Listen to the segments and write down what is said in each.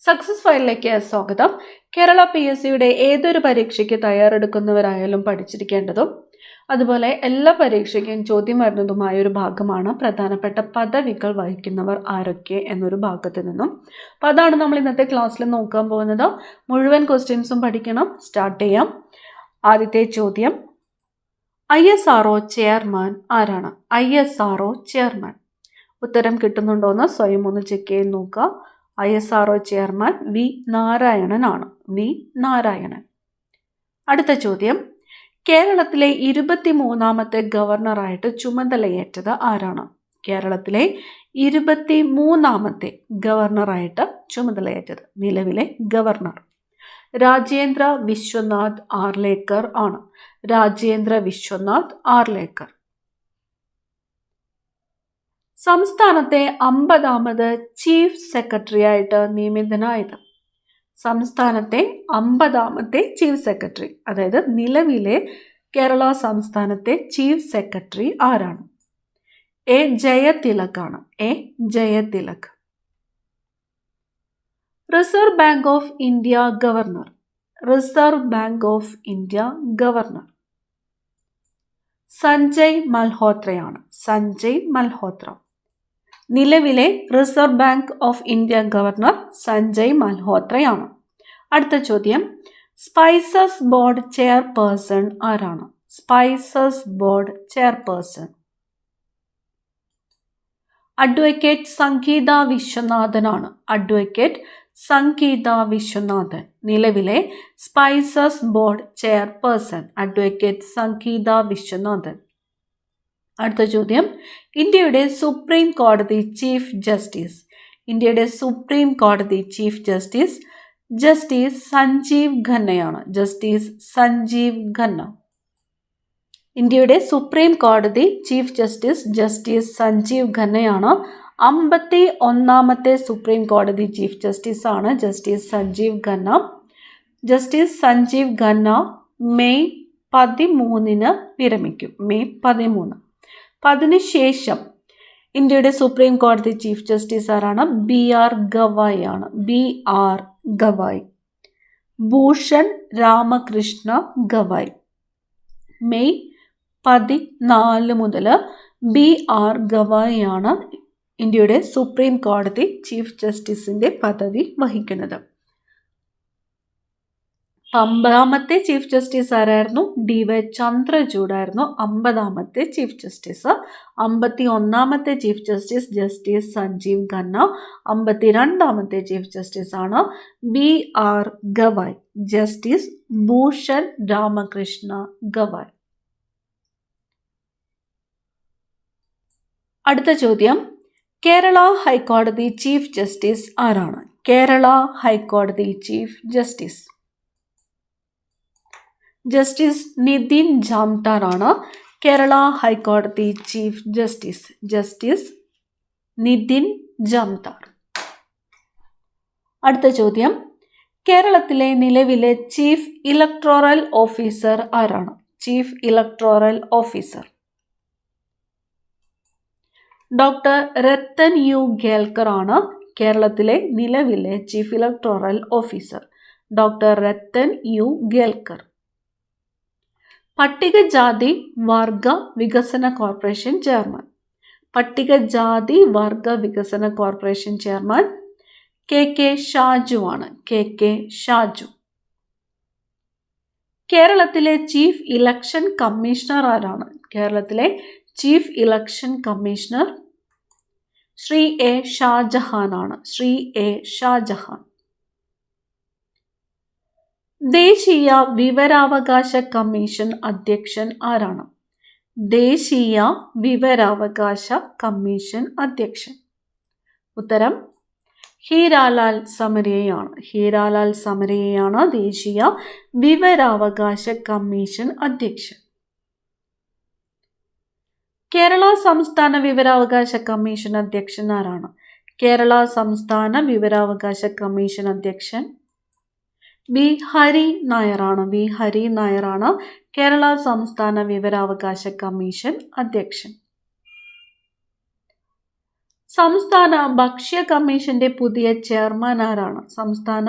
Success ഫയലിലേക്ക് സ്വാഗതം. കേരള PSCയുടെ ഏതൊരു പരീക്ഷയ്ക്ക് തയ്യാറെടുക്കുന്നവരായാലും പഠിച്ചിരിക്കേണ്ടതും അതുപോലെ എല്ലാ പരീക്ഷയ്ക്കും ചോദ്യം വരുന്നതുമായ ഒരു ഭാഗമാണ് പ്രധാനപ്പെട്ട പദവികൾ വഹിക്കുന്നവർ ആരൊക്കെ എന്നൊരു ഭാഗത്ത് നിന്നും. അപ്പോൾ അതാണ് നമ്മൾ ഇന്നത്തെ ക്ലാസ്സിൽ നോക്കാൻ പോകുന്നത്. മുഴുവൻ ക്വസ്റ്റ്യൻസും പഠിക്കണം. സ്റ്റാർട്ട് ചെയ്യാം. ആദ്യത്തെ ചോദ്യം, ISRO ചെയർമാൻ ആരാണ്? ISRO chairman. ഉത്തരം കിട്ടുന്നുണ്ടോയെന്ന് സ്വയം ഒന്ന് ചെക്ക് ചെയ്ത് നോക്കുക. ISRO ചെയർമാൻ വി നാരായണൻ ആണ്. വി നാരായണൻ. അടുത്ത ചോദ്യം, കേരളത്തിലെ 23ാമത്തെ ഗവർണറായിട്ട് ചുമതലയേറ്റത് ആരാണ്? കേരളത്തിലെ 23ാമത്തെ ഗവർണറായിട്ട് ചുമതലയേറ്റത് നിലവിലെ ഗവർണർ രാജേന്ദ്ര വിശ്വനാഥ് ആർലേക്കർ ആണ്. രാജേന്ദ്ര വിശ്വനാഥ് ആർലേക്കർ. സംസ്ഥാനത്തെ 50ാമത് ചീഫ് സെക്രട്ടറി ആയിട്ട് നിയമിതനായത്? സംസ്ഥാനത്തെ 50ാമത്തെ ചീഫ് സെക്രട്ടറി, അതായത് നിലവിലെ കേരള സംസ്ഥാനത്തെ ചീഫ് സെക്രട്ടറി ആരാണ്? എ ജയതിലക് ആണ്. A Jayathilak. Reserve bank of India governor. Reserve bank of India governor Sanjay മൽഹോത്രയാണ്. സഞ്ജയ് മൽഹോത്ര. നിലവിലെ reserve bank of India governor Sanjay മൽഹോത്രയാണ്. അടുത്ത ചോദ്യം, സ്പൈസസ് ബോർഡ് ചെയർപേഴ്സൺ ആരാണ്? Spices board chairperson advocate Sangeetha വിശ്വനാഥനാണ്. അഡ്വക്കേറ്റ് സംഗീത വിശ്വനാഥൻ. നിലവിലെ spices board chairperson advocate Sangeetha Viswanathan. അടുത്ത ചോദ്യം, ഇന്ത്യയുടെ സുപ്രീം കോടതി ചീഫ് ജസ്റ്റിസ്. ഇന്ത്യയുടെ സുപ്രീം കോടതി chief justice justice Sanjiv ഖന്നയാണ്. Justice Sanjiv Khanna. ഇന്ത്യയുടെ സുപ്രീം കോടതി ചീഫ് ജസ്റ്റിസ് ജസ്റ്റിസ് സഞ്ജീവ് ഖന്നയാണ്. 51ാമത്തെ സുപ്രീം കോടതി ചീഫ് ജസ്റ്റിസ് ആണ് justice Sanjiv Khanna. Justice Sanjiv Khanna May 13 വിരമിക്കും. മെയ് 13. അതിനുശേഷം ഇന്ത്യയുടെ സുപ്രീം കോടതി ചീഫ് ജസ്റ്റിസ് ആരാണ്? BR ഗവായി ആണ്. BR ഗവായി. ഭൂഷൺ രാമകൃഷ്ണ ഗവായി. മെയ് 14 മുതൽ BR ഗവായി ആണ് ഇന്ത്യയുടെ സുപ്രീം കോടതി ചീഫ് ജസ്റ്റിസിന്റെ പദവി വഹിക്കുന്നത്. 50ാമത്തെ ചീഫ് ജസ്റ്റിസ് ആരായിരുന്നു? DY ചന്ദ്രചൂഡ് ആയിരുന്നു 50ാമത്തെ ചീഫ് ജസ്റ്റിസ്. 51ാമത്തെ chief justice justice Sanjiv Khanna. 52ാമത്തെ ചീഫ് ജസ്റ്റിസ് ആണ് BR ഗവായി. ജസ്റ്റിസ് ഭൂഷൺ രാമകൃഷ്ണ ഗവായി. അടുത്ത ചോദ്യം, കേരള ഹൈക്കോടതി ചീഫ് ജസ്റ്റിസ് ആരാണ്? കേരള ഹൈക്കോടതി chief justice justice Nitin Jamdar ആണ്. കേരള ഹൈക്കോടതി chief justice justice Nitin Jamdar. അടുത്ത ചോദ്യം, കേരളത്തിലെ നിലവിലെ ചീഫ് ഇലക്ടോറൽ ഓഫീസർ ആരാണ്? Chief electoral officer doctor Rathan U Gelkar ആണ്. കേരളത്തിലെ നിലവിലെ chief electoral officer doctor Rathan U Kelkar. പട്ടികജാതി വർഗ വികസന കോർപ്പറേഷൻ ചെയർമാൻ. പട്ടികജാതി വർഗ വികസന കോർപ്പറേഷൻ ചെയർമാൻ KK ഷാജു ആണ്. KK ഷാജു. കേരളത്തിലെ ചീഫ് ഇലക്ഷൻ കമ്മീഷണർ ആരാണ്? കേരളത്തിലെ chief election commissioner Shri A Shajahan ആണ്. ശ്രീ A ഷാജഹാൻ. ദേശീയ വിവരാവകാശ കമ്മീഷൻ അധ്യക്ഷൻ ആരാണ്? ദേശീയ വിവരാവകാശ കമ്മീഷൻ അധ്യക്ഷൻ. ഉത്തരം ഹീരാലാൽ സമരിയയാണ്. ഹീരാലാൽ സമരിയയാണ് ദേശീയ വിവരാവകാശ കമ്മീഷൻ അധ്യക്ഷൻ. കേരള സംസ്ഥാന വിവരാവകാശ കമ്മീഷൻ അധ്യക്ഷൻ ആരാണ്? കേരള സംസ്ഥാന വിവരാവകാശ കമ്മീഷൻ അധ്യക്ഷൻ B ഹരി നായരാണ്. B ഹരി നായരാണ് കേരള സംസ്ഥാന വിവരാവകാശ കമ്മീഷൻ അധ്യക്ഷൻ. സംസ്ഥാന ഭക്ഷ്യ കമ്മീഷന്റെ പുതിയ ചെയർമാൻ ആരാണ്? സംസ്ഥാന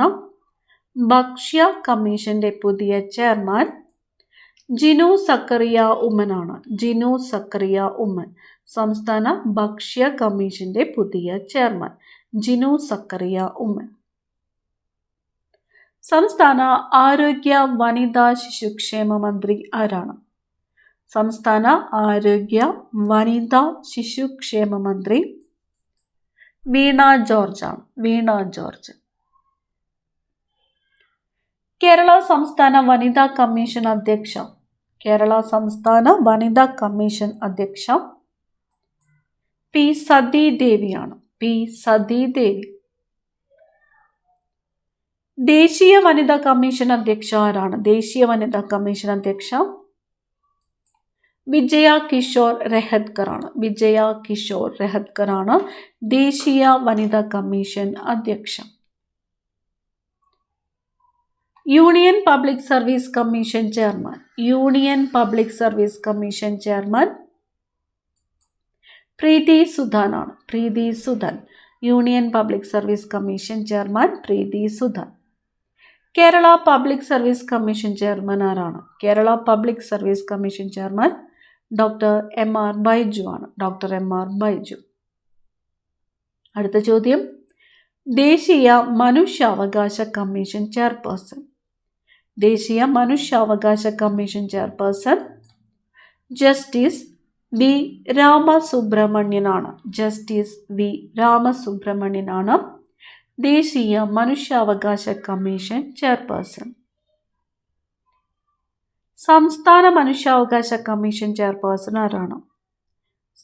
ഭക്ഷ്യ കമ്മീഷന്റെ പുതിയ ചെയർമാൻ ജിനു സക്കറിയ ഉമ്മനാണ്. ജിനു സക്കറിയ ഉമ്മൻ സംസ്ഥാന ഭക്ഷ്യ കമ്മീഷന്റെ പുതിയ ചെയർമാൻ ജിനു സക്കറിയ ഉമ്മൻ. സംസ്ഥാന ആരോഗ്യ വനിതാ ശിശുക്ഷേമ മന്ത്രി ആരാണ്? സംസ്ഥാന ആരോഗ്യ വനിതാ ശിശുക്ഷേമ മന്ത്രി വീണ ജോർജ് ആണ്. വീണ ജോർജ്. കേരള സംസ്ഥാന വനിതാ കമ്മീഷൻ അധ്യക്ഷ. കേരള സംസ്ഥാന വനിതാ കമ്മീഷൻ അധ്യക്ഷ പി സതീദേവിയാണ്. പി സതീദേവി. ദേശീയ വനിതാ കമ്മീഷൻ അധ്യക്ഷ ആരാണ്? ദേശീയ വനിതാ കമ്മീഷൻ അധ്യക്ഷ വിജയ കിഷോർ രഹത്കർ ആണ്. വിജയ കിഷോർ രഹത്കർ ആണ് ദേശീയ വനിതാ കമ്മീഷൻ അധ്യക്ഷ. Union public service commission chairman. Union public service commission chairman Preeti Sudan ആണ്. Preeti Sudan. Union public service commission chairman Preeti Sudan. Kerala public service commission chairman ആരാണ്? Kerala public service commission chairman doctor M R. Baiju ആണ്. Doctor M R. ബൈജു. അടുത്ത ചോദ്യം, ദേശീയ മനുഷ്യാവകാശ കമ്മീഷൻ ചെയർപേഴ്സൺ. ദേശീയ മനുഷ്യാവകാശ കമ്മീഷൻ ചെയർപേഴ്സൺ ജസ്റ്റിസ് വി രാമസുബ്രഹ്മണ്യനാണ്. ജസ്റ്റിസ് വി രാമസുബ്രഹ്മണ്യനാണ് ദേശീയ മനുഷ്യാവകാശ കമ്മീഷൻ ചെയർപേഴ്സൺ. സംസ്ഥാന മനുഷ്യാവകാശ കമ്മീഷൻ ചെയർപേഴ്സൺ ആരാണ്?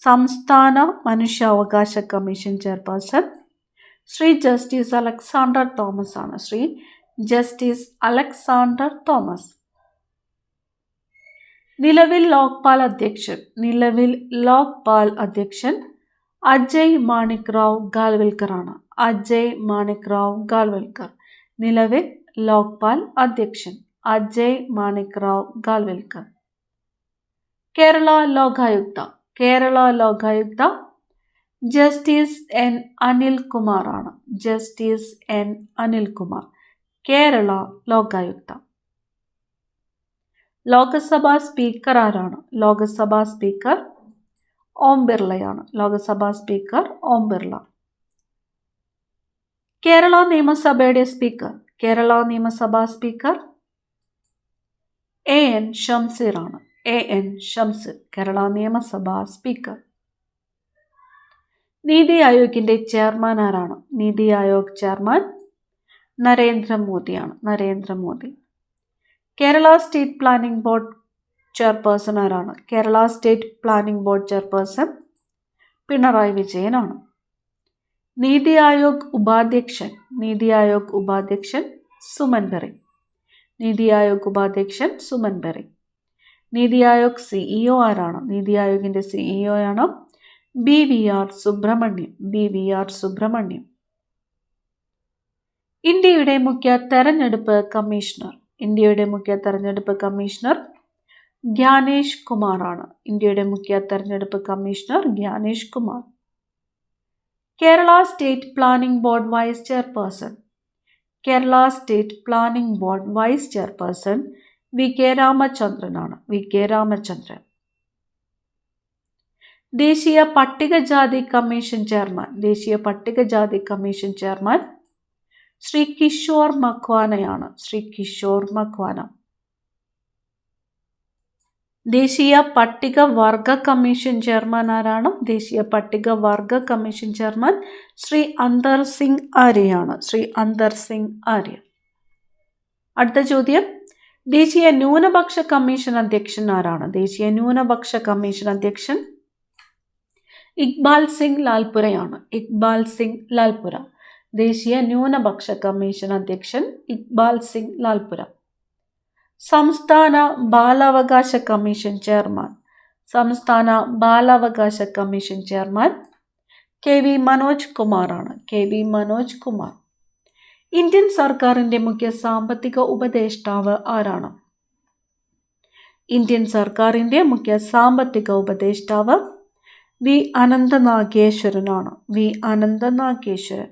സംസ്ഥാന മനുഷ്യാവകാശ commission chairperson Shri justice Alexander Thomas ആണ്. ശ്രീ ജസ്റ്റിസ് അലക്സാണ്ടർ തോമസ്. നിലവിൽ ലോക്പാൽ അധ്യക്ഷൻ. നിലവിൽ ലോക്പാൽ അധ്യക്ഷൻ അജയ് മാണിക് റാവ് ഗാൽവൽക്കർ ആണ്. അജയ് മാണിക് റാവ് ഗാൽവൽക്കർ. നിലവിൽ ലോക്പാൽ അധ്യക്ഷൻ അജയ് മാണിക് റാവ് ഗാൽവൽക്കർ. കേരള ലോകായുക്ത. കേരള ലോകായുക്ത ജസ്റ്റിസ് എൻ അനിൽകുമാർ ആണ്. Justice N Anilkumar. Kerala Lokayukta. Lok Sabha speaker ആരാണ്? ലോകസഭാ സ്പീക്കർ ഓം ബിർളയാണ്. ലോകസഭാ സ്പീക്കർ ഓം ബിർള. കേരള നിയമസഭയുടെ സ്പീക്കർ. കേരള നിയമസഭാ സ്പീക്കർ എൻ ഷംസീർ ആണ്. എൻ ഷംസീർ. കേരള നിയമസഭാ സ്പീക്കർ. നീതി ആയോഗിന്റെ ചെയർമാൻ ആരാണ്? നീതി ആയോഗ് ചെയർമാൻ നരേന്ദ്രമോദിയാണ്. Narendra Modi. Kerala state planning board chairperson ആരാണ്? Kerala state planning board chairperson Pinarayi വിജയനാണ്. നീതി ആയോഗ് ഉപാധ്യക്ഷൻ. നീതി ആയോഗ് ഉപാധ്യക്ഷൻ സുമൻ ബെറി. നീതി ആയോഗ് ഉപാധ്യക്ഷൻ സുമൻ ബെറി. നീതി ആയോഗ് സിഇഒ ആരാണ്? നീതി ആയോഗിന്റെ സിഇഒ ആണ് BVR സുബ്രഹ്മണ്യം. BVR സുബ്രഹ്മണ്യം. ഇന്ത്യയുടെ മുഖ്യ തെരഞ്ഞെടുപ്പ് കമ്മീഷണർ. ഇന്ത്യയുടെ മുഖ്യ തെരഞ്ഞെടുപ്പ് കമ്മീഷണർ ജ്ഞാനേഷ് കുമാർ ആണ്. ഇന്ത്യയുടെ മുഖ്യ തെരഞ്ഞെടുപ്പ് commissioner Gyanesh Kumar. Kerala state planning board vice chairperson. Kerala state planning board vice chairperson VK Ramachandran ആണ്. VK രാമചന്ദ്രൻ. ദേശീയ പട്ടികജാതി കമ്മീഷൻ ചെയർമാൻ. ദേശീയ പട്ടികജാതി കമ്മീഷൻ ചെയർമാൻ ശ്രീ കിഷോർ മക്വാനയാണ്. ശ്രീ കിഷോർ മക്വാന. ദേശീയ പട്ടിക വർഗ കമ്മീഷൻ ചെയർമാൻ ആരാണ്? ദേശീയ പട്ടിക വർഗ കമ്മീഷൻ ചെയർമാൻ ശ്രീ അന്തർ സിംഗ് ആര്യയാണ്. ശ്രീ അന്തർ സിംഗ് ആര്യ. അടുത്ത ചോദ്യം, ദേശീയ ന്യൂനപക്ഷ കമ്മീഷൻ അധ്യക്ഷൻ ആരാണ്? ദേശീയ ന്യൂനപക്ഷ കമ്മീഷൻ അധ്യക്ഷൻ ഇക്ബാൽ സിംഗ് ലാൽപുരയാണ്. ഇക്ബാൽ സിംഗ് ലാൽപുര. ദേശീയ ന്യൂനപക്ഷ കമ്മീഷൻ അധ്യക്ഷൻ ഇക്ബാൽ സിംഗ് ലാൽപുര. സംസ്ഥാന ബാലാവകാശ കമ്മീഷൻ ചെയർമാൻ. സംസ്ഥാന ബാലാവകാശ കമ്മീഷൻ ചെയർമാൻ KV മനോജ് കുമാറാണ്. KV മനോജ് കുമാർ. ഇന്ത്യൻ സർക്കാരിൻ്റെ മുഖ്യ സാമ്പത്തിക ഉപദേഷ്ടാവ് ആരാണ്? ഇന്ത്യൻ സർക്കാരിൻ്റെ മുഖ്യ സാമ്പത്തിക ഉപദേഷ്ടാവ് വി അനന്തനാഗേശ്വരനാണ്. വി അനന്തനാഗേശ്വരൻ.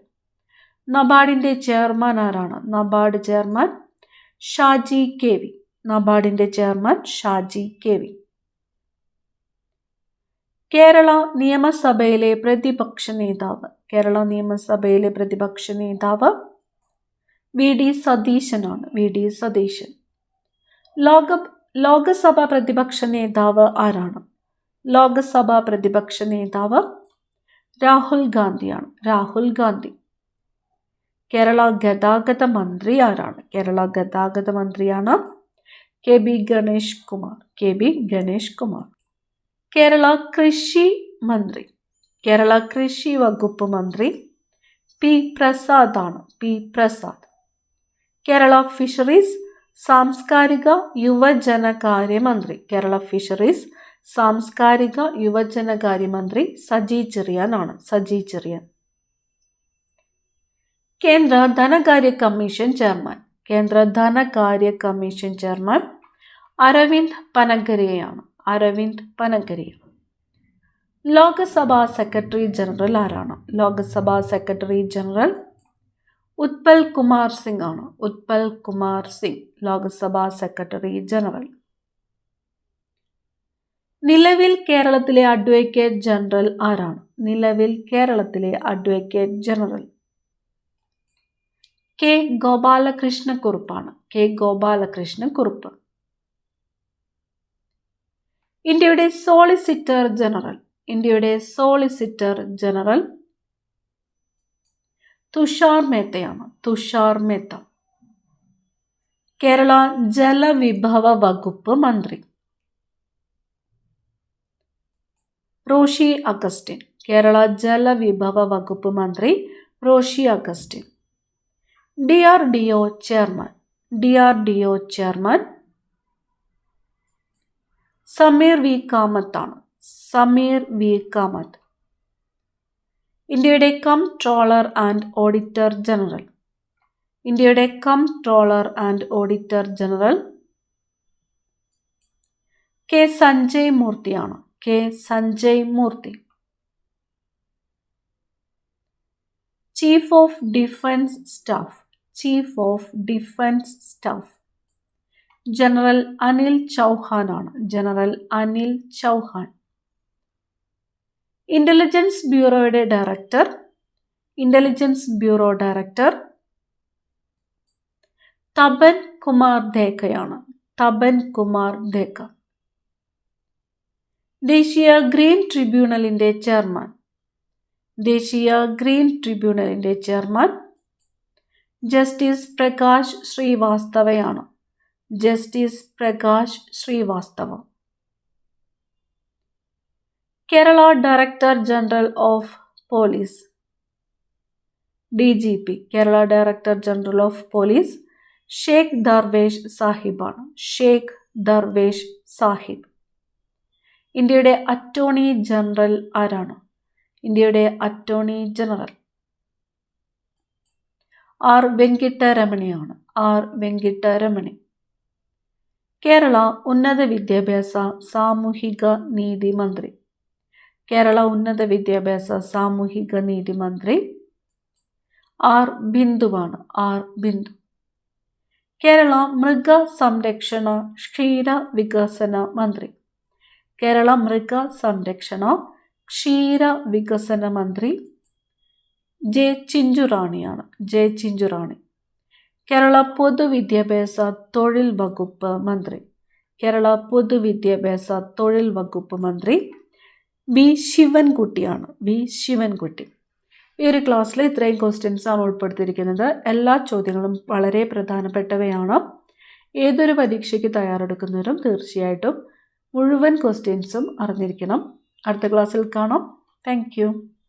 നബാർഡിൻ്റെ ചെയർമാൻ ആരാണ്? NABARD chairman Shaji K V. നബാർഡിൻ്റെ chairman Shaji K V. Kerala നിയമസഭയിലെ പ്രതിപക്ഷ നേതാവ്. കേരള നിയമസഭയിലെ പ്രതിപക്ഷ നേതാവ് വി ഡി സതീശനാണ്. V D Satheesan. ലോകസഭ പ്രതിപക്ഷ നേതാവ് ആരാണ്? ലോകസഭ പ്രതിപക്ഷ നേതാവ് രാഹുൽ ഗാന്ധിയാണ്. രാഹുൽ ഗാന്ധി. കേരള ഗതാഗത മന്ത്രി ആരാണ്? കേരള ഗതാഗത മന്ത്രിയാണ് K B Ganesh Kumar. K B Ganesh Kumar. Kerala കൃഷി മന്ത്രി. കേരള കൃഷി വകുപ്പ് മന്ത്രി പി പ്രസാദ് ആണ്. പി പ്രസാദ്. കേരള ഫിഷറീസ് സാംസ്കാരിക യുവജനകാര്യമന്ത്രി. കേരള ഫിഷറീസ് സാംസ്കാരിക യുവജനകാര്യമന്ത്രി സജി ചെറിയാൻ ആണ്. സജി ചെറിയാൻ. കേന്ദ്ര ധനകാര്യ കമ്മീഷൻ ചെയർമാൻ. കേന്ദ്ര ധനകാര്യ കമ്മീഷൻ ചെയർമാൻ അരവിന്ദ് പനഗരിയയാണ്. അരവിന്ദ് പനഗരിയ. ലോകസഭാ സെക്രട്ടറി ജനറൽ ആരാണ്? ലോകസഭാ സെക്രട്ടറി ജനറൽ ഉത്പൽ കുമാർ സിംഗ് ആണ്. Utpal Kumar Singh Lok Sabha secretary general. നിലവിൽ കേരളത്തിലെ അഡ്വക്കേറ്റ് ജനറൽ ആരാണ്? നിലവിൽ കേരളത്തിലെ അഡ്വക്കേറ്റ് ജനറൽ കെ ഗോപാലകൃഷ്ണക്കുറുപ്പാണ്. കെ ഗോപാലകൃഷ്ണക്കുറുപ്പ്. ഇന്ത്യയുടെ സോളിസിറ്റർ ജനറൽ. ഇന്ത്യയുടെ സോളിസിറ്റർ ജനറൽ തുഷാർ മേത്തയാണ്. തുഷാർ മേത്ത. കേരള ജലവിഭവ വകുപ്പ് മന്ത്രി റോഷി അഗസ്റ്റിൻ. കേരള ജലവിഭവ വകുപ്പ് മന്ത്രി Roshi Augustine. DRDO chairman. DRDO chairman Sameer V Kamath ആണ്. സമീർ വി കാമത്ത്. ഇന്ത്യയുടെ കംട്രോളർ ആൻഡ് ഓഡിറ്റർ ജനറൽ. ഇന്ത്യയുടെ comptroller and auditor general K Sanjay മൂർത്തിയാണ്. K Sanjay Murthy. Chief of defence staff. Chief of defence staff general Anil Chauhan ആണ്. ജനറൽ അനിൽ ചൗഹാൻ. ഇന്റലിജൻസ് ബ്യൂറോയുടെ director. Intelligence bureau director Tapan Kumar ദേക്കയാണ്. തപൻ കുമാർ ദേക്ക. ദേശീയ green ട്രിബ്യൂണലിന്റെ chairman. ദേശീയ ഗ്രീൻ ട്രിബ്യൂണലിന്റെ ചെയർമാൻ ജസ്റ്റിസ് പ്രകാശ് ശ്രീവാസ്തവയാണ്. Justice Prakash Srivastava. Kerala director general of police DGP. Kerala director general of police Sheikh Darvesh സാഹിബാണ്. ഷേഖ് ദർവേഷ് സാഹിബ്. ഇന്ത്യയുടെ അറ്റോർണി ജനറൽ ആരാണ്? ഇന്ത്യയുടെ അറ്റോർണി ജനറൽ ആർ വെങ്കിട്ടരമണിയാണ്. ആർ വെങ്കിട്ടരമണി. കേരള ഉന്നത വിദ്യാഭ്യാസ സാമൂഹിക നീതി മന്ത്രി. കേരള ഉന്നത വിദ്യാഭ്യാസ സാമൂഹിക നീതി മന്ത്രി ആർ ബിന്ദുവാണ്. ആർ ബിന്ദു. കേരള മൃഗ സംരക്ഷണ ക്ഷീര വികസന മന്ത്രി. കേരള മൃഗ സംരക്ഷണ ക്ഷീര വികസന മന്ത്രി ജെ ചിഞ്ചുറാണിയാണ്. ജെ ചിഞ്ചുറാണി. കേരള പൊതുവിദ്യാഭ്യാസ തൊഴിൽ വകുപ്പ് മന്ത്രി. കേരള പൊതുവിദ്യാഭ്യാസ തൊഴിൽ വകുപ്പ് മന്ത്രി ബി ശിവൻകുട്ടിയാണ്. ബി ശിവൻകുട്ടി. ഈ ഒരു ക്ലാസ്സിൽ ഇത്രയും ക്വസ്റ്റ്യൻസ് ആണ് ഉൾപ്പെടുത്തിയിരിക്കുന്നത്. എല്ലാ ചോദ്യങ്ങളും വളരെ പ്രധാനപ്പെട്ടവയാണ്. ഏതൊരു പരീക്ഷയ്ക്ക് തയ്യാറെടുക്കുന്നവരും തീർച്ചയായിട്ടും മുഴുവൻ ക്വസ്റ്റ്യൻസും അറിഞ്ഞിരിക്കണം. അടുത്ത ക്ലാസ്സിൽ കാണാം. Thank you.